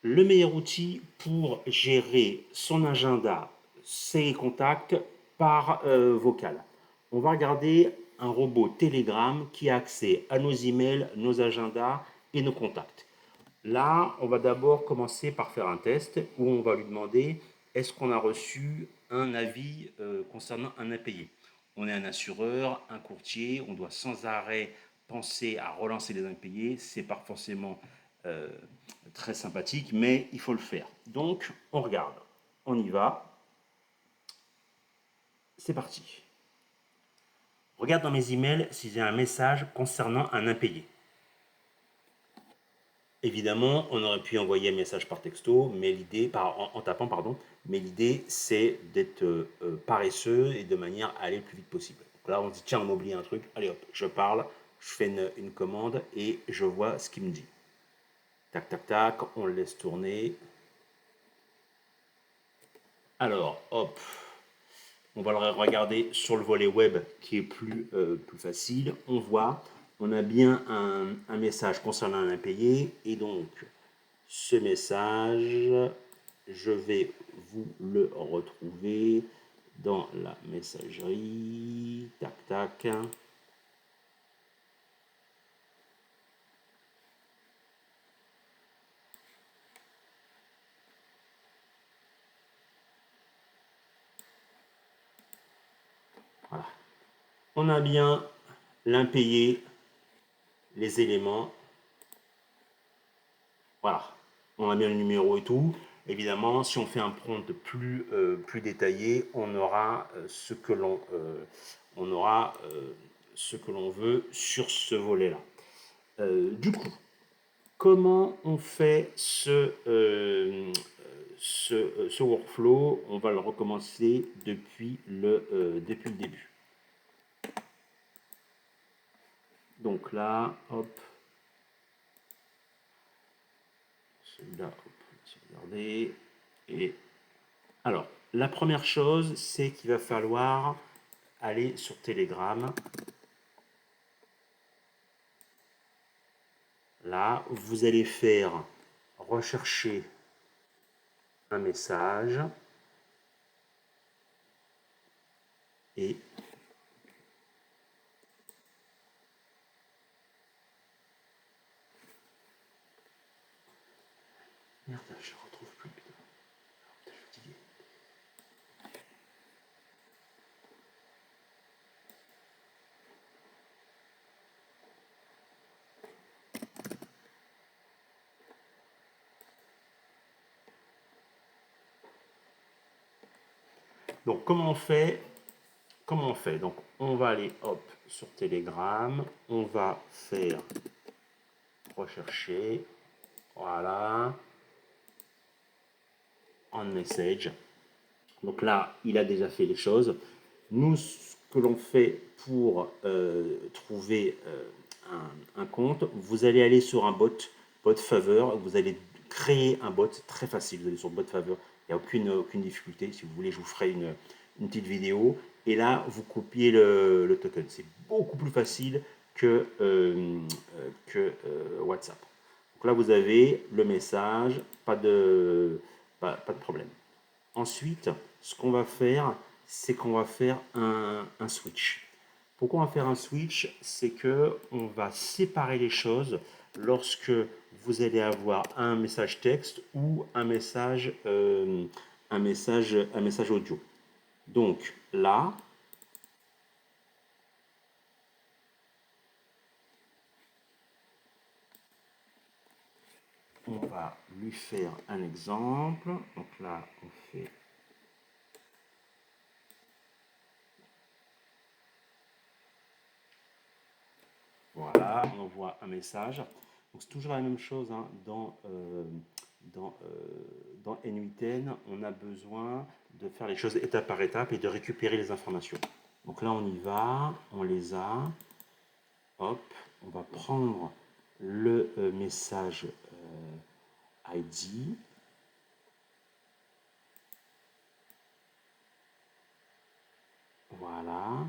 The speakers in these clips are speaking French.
Le meilleur outil pour gérer son agenda, ses contacts par vocal. On va regarder un robot Telegram qui a accès à nos emails, nos agendas et nos contacts. Là, on va d'abord commencer par faire un test où on va lui demander est-ce qu'on a reçu un avis concernant un impayé. On est un assureur, un courtier, on doit sans arrêt penser à relancer les impayés. C'est pas forcément euh, très sympathique, mais il faut le faire. Donc, on regarde, on y va, c'est parti. Regarde dans mes emails si j'ai un message concernant un impayé. Évidemment, on aurait pu envoyer un message par texto, mais l'idée, en tapant, pardon, mais l'idée, c'est d'être paresseux et de manière à aller le plus vite possible. Donc là, on se dit, tiens, on a oublié un truc, allez hop, je parle, je fais une commande et je vois ce qu'il me dit. Tac, tac, tac, on le laisse tourner. Alors, hop, on va le regarder sur le volet web qui est plus facile. On voit, on a bien un message concernant un impayé et donc ce message, je vais vous le retrouver dans la messagerie. Tac, tac. Voilà. On a bien l'impayé, les éléments. Voilà. On a bien le numéro et tout. Évidemment, si on fait un prompt plus détaillé, on aura on aura ce que l'on veut sur ce volet-là. Du coup, comment on fait ce workflow? On va le recommencer depuis le début. Donc là, hop, celui-là, regardez. Et alors, la première chose, c'est qu'il va falloir aller sur Telegram. Là, vous allez faire rechercher un message et merde, je retrouve plus. Donc, comment on fait? Donc, on va aller hop sur Telegram, on va faire rechercher, voilà, en message. Donc là, il a déjà fait les choses. Nous, ce que l'on fait pour trouver un compte, vous allez aller sur un bot faveur, vous allez créer un bot très facile. Vous allez sur bot faveur, il n'y a aucune difficulté. Si vous voulez, je vous ferai une petite vidéo. Et là, vous copiez le token. C'est beaucoup plus facile que WhatsApp. Donc là, vous avez le message, pas de problème. Ensuite, ce qu'on va faire, c'est qu'on va faire un switch. Pourquoi on va faire un switch? C'est que on va séparer les choses lorsque vous allez avoir un message texte ou un message audio. Donc là, on va lui faire un exemple. Donc là, on fait voilà, on envoie un message. Donc c'est toujours la même chose hein, dans, dans N8N, on a besoin de faire les choses étape par étape et de récupérer les informations. Donc là on y va, on les a. Hop, on va prendre le message ID. Voilà.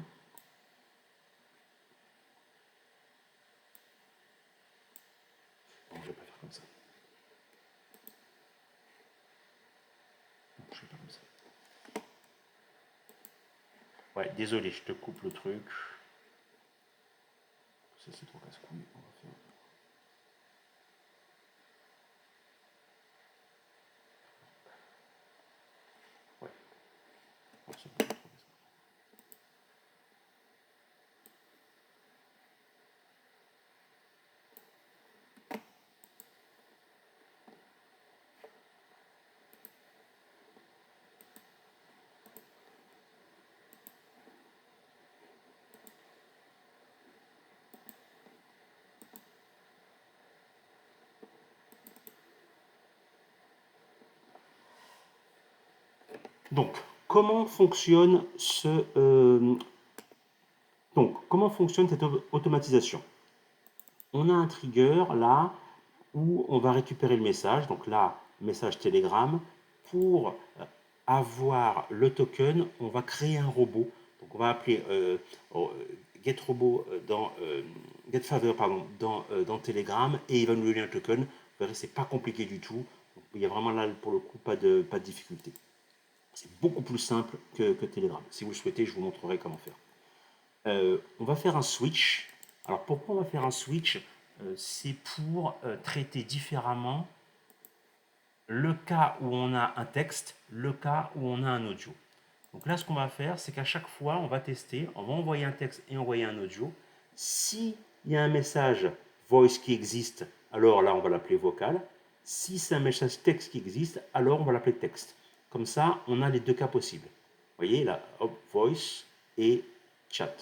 Bon, je vais pas faire comme ça. marche pas comme ça. Ouais, désolé, je te coupe le truc. Ça, c'est trop casse-couille. On va faire. Ouais. Non, c'est pas trop casse-couille. Donc, comment fonctionne comment fonctionne cette automatisation? On a un trigger là où on va récupérer le message. Donc là, message Telegram. Pour avoir le token, on va créer un robot. Donc on va appeler GetRobot GetFavor pardon, dans Telegram et il va nous donner un token. Vous verrez, c'est pas compliqué du tout. Donc, il y a vraiment là pour le coup pas de difficulté. C'est beaucoup plus simple que Telegram. Si vous le souhaitez, je vous montrerai comment faire. On va faire un switch. Alors pourquoi on va faire un switch? C'est pour traiter différemment le cas où on a un texte, le cas où on a un audio. Donc là, ce qu'on va faire, c'est qu'à chaque fois, on va tester, on va envoyer un texte et envoyer un audio. S'il y a un message voice qui existe, alors là, on va l'appeler vocal. Si c'est un message texte qui existe, alors on va l'appeler texte. Comme ça, on a les deux cas possibles. Vous voyez, là, hop, voice et chat.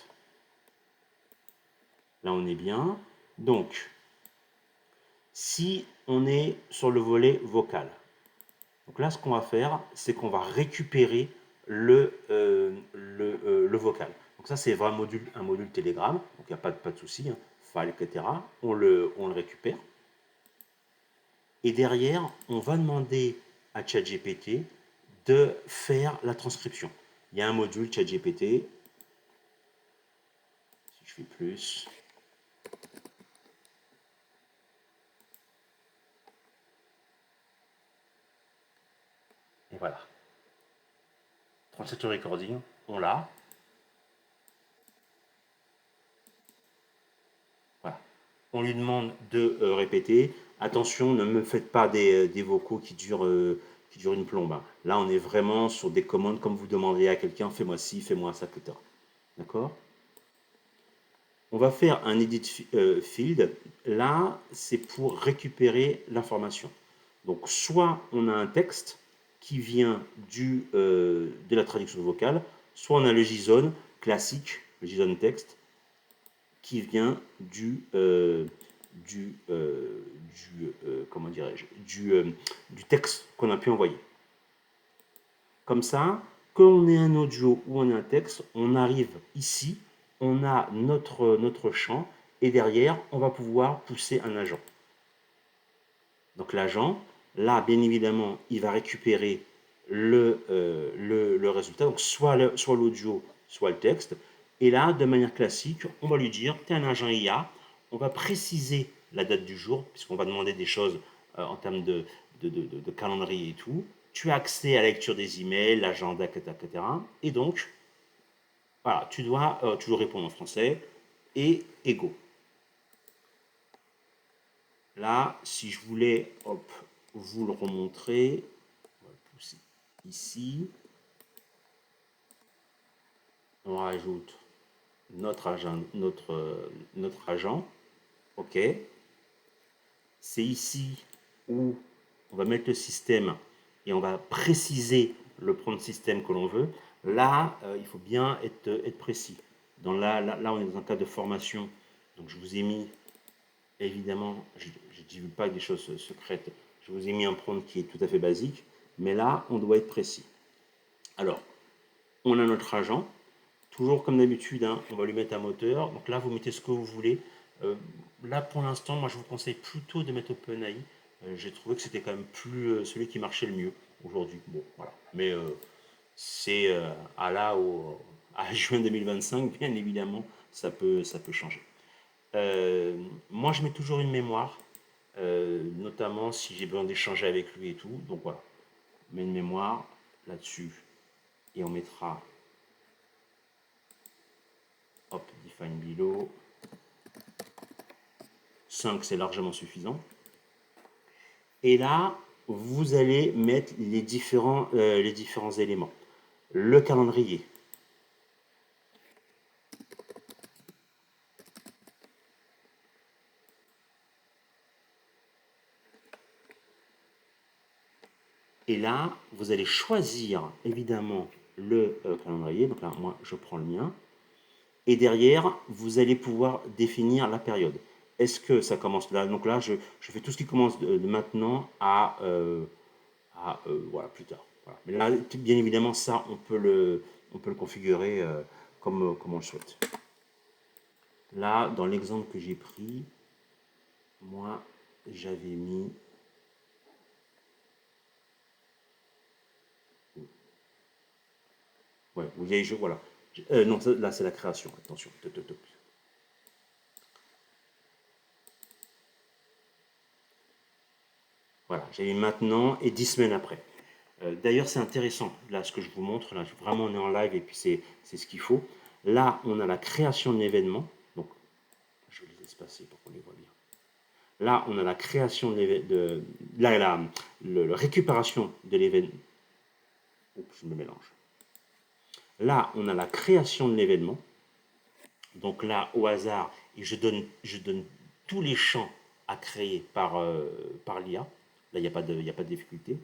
Là, on est bien. Donc, si on est sur le volet vocal, donc là, ce qu'on va faire, c'est qu'on va récupérer le vocal. Donc ça, c'est vraiment un module Telegram, donc il n'y a pas de souci, hein, file, etc. On le récupère. Et derrière, on va demander à ChatGPT de faire la transcription. Il y a un module ChatGPT. Si je fais plus. Et voilà. Translator recording, on l'a. Voilà. On lui demande de répéter. Attention, ne me faites pas des vocaux qui durent une plombe, hein. Là, on est vraiment sur des commandes comme vous demanderiez à quelqu'un, fais-moi ci, fais-moi ça, etc. D'accord? On va faire un edit field. Là, c'est pour récupérer l'information. Donc, soit on a un texte qui vient de la traduction vocale, soit on a le JSON classique, le JSON texte, qui vient comment dirais-je, du texte qu'on a pu envoyer. Comme ça, quand on ait un audio ou on a un texte, on arrive ici, on a notre champ et derrière, on va pouvoir pousser un agent. Donc l'agent, là, bien évidemment, il va récupérer le résultat, donc soit l'audio, soit le texte. Et là, de manière classique, on va lui dire, tu es un agent IA, on va préciser la date du jour, puisqu'on va demander des choses en termes de calendrier et tout. Tu as accès à la lecture des emails, l'agenda, etc., etc. Et donc, voilà, tu dois toujours répondre en français et go. Là, si je voulais vous le remontrer, on va le pousser ici. On rajoute notre agent. OK. C'est ici où on va mettre le système et on va préciser le prompt système que l'on veut. Là, il faut bien être précis. Là, on est dans un cas de formation. Donc, je vous ai mis, évidemment, je ne divulgue pas des choses secrètes. Je vous ai mis un prompt qui est tout à fait basique. Mais là, on doit être précis. Alors, on a notre agent. Toujours comme d'habitude, hein, on va lui mettre un moteur. Donc là, vous mettez ce que vous voulez. Là, pour l'instant, moi, je vous conseille plutôt de mettre OpenAI. J'ai trouvé que c'était quand même plus celui qui marchait le mieux aujourd'hui. Bon, voilà. Mais c'est à juin 2025, bien évidemment, ça peut changer. Moi, je mets toujours une mémoire, notamment si j'ai besoin d'échanger avec lui et tout. Donc voilà, je mets une mémoire. là-dessus et on mettra hop, define below. 5, c'est largement suffisant. Et là, vous allez mettre les différents éléments. Le calendrier. Et là, vous allez choisir évidemment le calendrier. Donc là, moi, je prends le mien. Et derrière, vous allez pouvoir définir la période. Est-ce que ça commence là? Donc là, je fais tout ce qui commence de maintenant à voilà, plus tard. Voilà. Mais là, bien évidemment, ça, on peut le configurer comme on le souhaite. Là, dans l'exemple que j'ai pris, moi, j'avais mis... Ouais, vous voyez, voilà. Non, là, c'est la création. Attention. Voilà, j'ai mis maintenant et 10 semaines après. D'ailleurs, c'est intéressant, là, ce que je vous montre. Là, vraiment, on est en live et puis c'est ce qu'il faut. Là, on a la création de l'événement. Donc, je vais les espacer pour qu'on les voit bien. Là, on a la création de la récupération de l'événement. Oups, je me mélange. Là, on a la création de l'événement. Donc là, au hasard, et je donne tous les champs à créer par l'IA. Là, il n'y a pas de difficulté.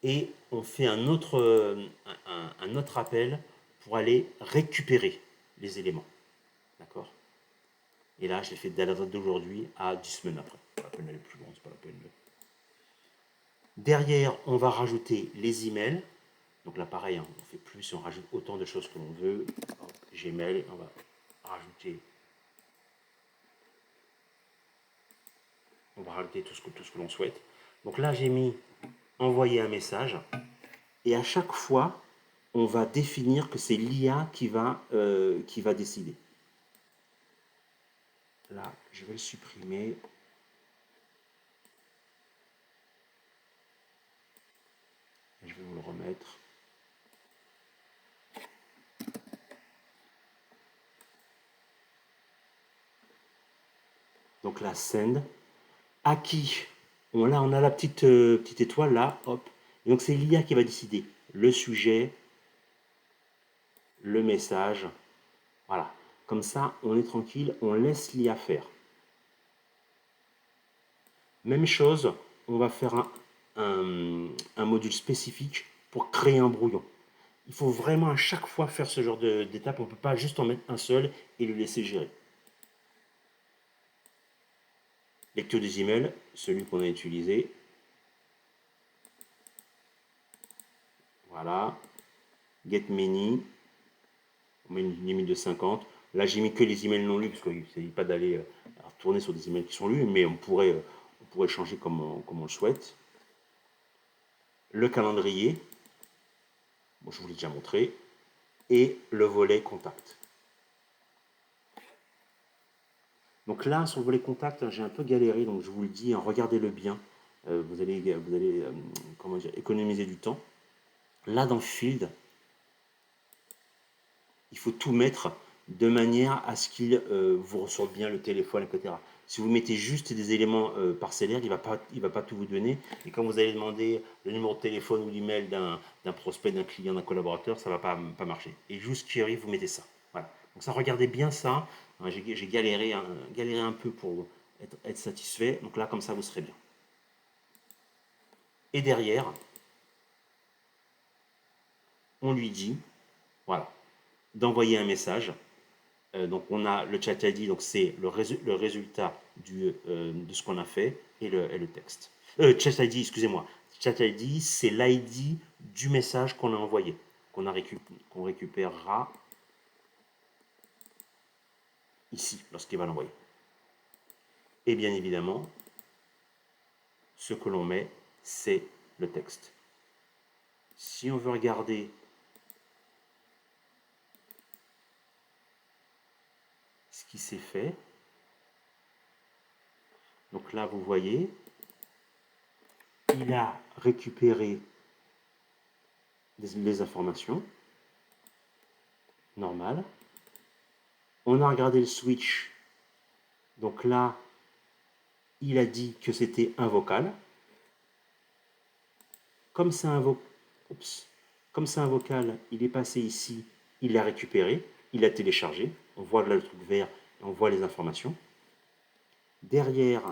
Et on fait un autre appel pour aller récupérer les éléments. D'accord? Et là, je l'ai fait dès la date d'aujourd'hui à 10 semaines après. Pas la peine d'aller plus loin, c'est pas la peine de... Derrière, on va rajouter les emails. Donc là, pareil, hein, on fait plus, on rajoute autant de choses que l'on veut. Hop, Gmail, on va rajouter. On va rajouter tout ce que l'on souhaite. Donc là, j'ai mis envoyer un message. Et à chaque fois, on va définir que c'est l'IA qui va décider. Là, je vais le supprimer. Je vais vous le remettre. Donc la send. À qui? Là, on a la petite étoile là. Hop. Et donc c'est l'IA qui va décider. Le sujet, le message. Voilà. Comme ça, on est tranquille. On laisse l'IA faire. Même chose, on va faire un module spécifique pour créer un brouillon. Il faut vraiment à chaque fois faire ce genre d'étape. On ne peut pas juste en mettre un seul et le laisser gérer. Lecture des emails, celui qu'on a utilisé. Voilà. Get many. On met une limite de 50. Là, j'ai mis que les emails non lus, parce qu'il ne s'agit pas d'aller retourner sur des emails qui sont lus, mais on pourrait changer comme on le souhaite. Le calendrier. Bon, je vous l'ai déjà montré. Et le volet contact. Donc là, sur le volet contact, j'ai un peu galéré, donc je vous le dis, hein, regardez-le bien. Vous allez comment dire, économiser du temps. Là, dans Field, il faut tout mettre de manière à ce qu'il vous ressorte bien le téléphone, etc. Si vous mettez juste des éléments parcellaires, il va pas tout vous donner. Et quand vous allez demander le numéro de téléphone ou l'email d'un prospect, d'un client, d'un collaborateur, ça ne va pas marcher. Et juste qui arrive, vous mettez ça. Voilà. Donc ça, regardez bien ça. J'ai galéré un peu pour être satisfait. Donc là, comme ça, vous serez bien. Et derrière, on lui dit, voilà, d'envoyer un message. Donc on a le chat ID, donc c'est le résultat de ce qu'on a fait et le texte. Chat ID, excusez-moi. Chat ID, c'est l'ID du message qu'on a envoyé, qu'on récupérera ici, lorsqu'il va l'envoyer. Et bien évidemment, ce que l'on met, c'est le texte. Si on veut regarder ce qui s'est fait, donc là, vous voyez, il a récupéré les informations. Normal. On a regardé le switch. Donc là, il a dit que c'était un vocal. Comme c'est un, Comme c'est un vocal, il est passé ici, il l'a récupéré, il l'a téléchargé. On voit là le truc vert et on voit les informations. Derrière,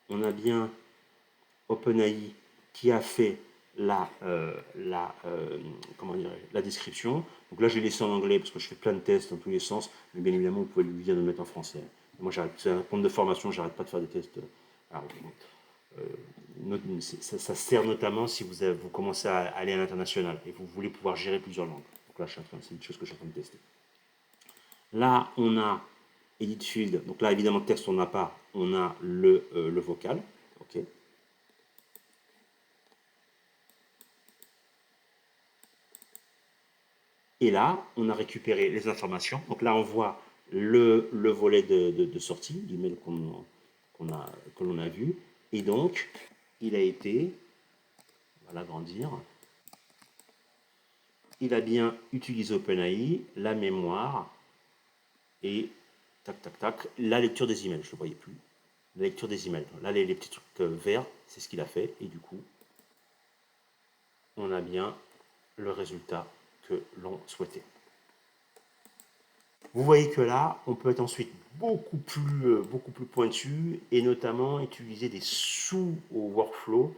on a bien OpenAI qui a fait comment la description. Donc là, je l'ai laissé en anglais parce que je fais plein de tests dans tous les sens, mais bien évidemment, vous pouvez lui dire de le mettre en français. Moi, c'est un compte de formation, j'arrête pas de faire des tests. Alors, ça sert notamment si vous commencez à aller à l'international et vous voulez pouvoir gérer plusieurs langues. Donc là, c'est une chose que je suis en train de tester. Là, on a Edit Field. Donc là, évidemment, texte, on n'a pas. On a le vocal. OK. Et là, on a récupéré les informations. Donc là, on voit le volet de sortie, l'email que l'on a vu. Et donc, il a été, on va l'agrandir, il a bien utilisé OpenAI, la mémoire, et tac, tac, tac, la lecture des emails, je ne le voyais plus. La lecture des emails. Là, les petits trucs verts, c'est ce qu'il a fait. Et du coup, on a bien le résultat que l'on souhaitait. Vous voyez que là, on peut être ensuite beaucoup plus pointu et notamment utiliser des sous-workflows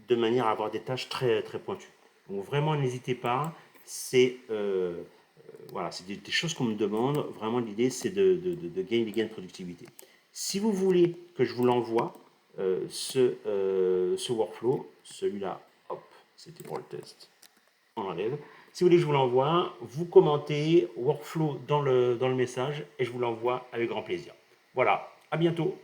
de manière à avoir des tâches très, très pointues. Donc vraiment, n'hésitez pas. C'est voilà, c'est des choses qu'on me demande. Vraiment, l'idée, c'est de gagner des gains de productivité. Si vous voulez que je vous l'envoie, ce workflow, celui-là, hop, c'était pour le test. On l'enlève. Si vous voulez que je vous l'envoie, vous commentez workflow dans le message et je vous l'envoie avec grand plaisir. Voilà, à bientôt.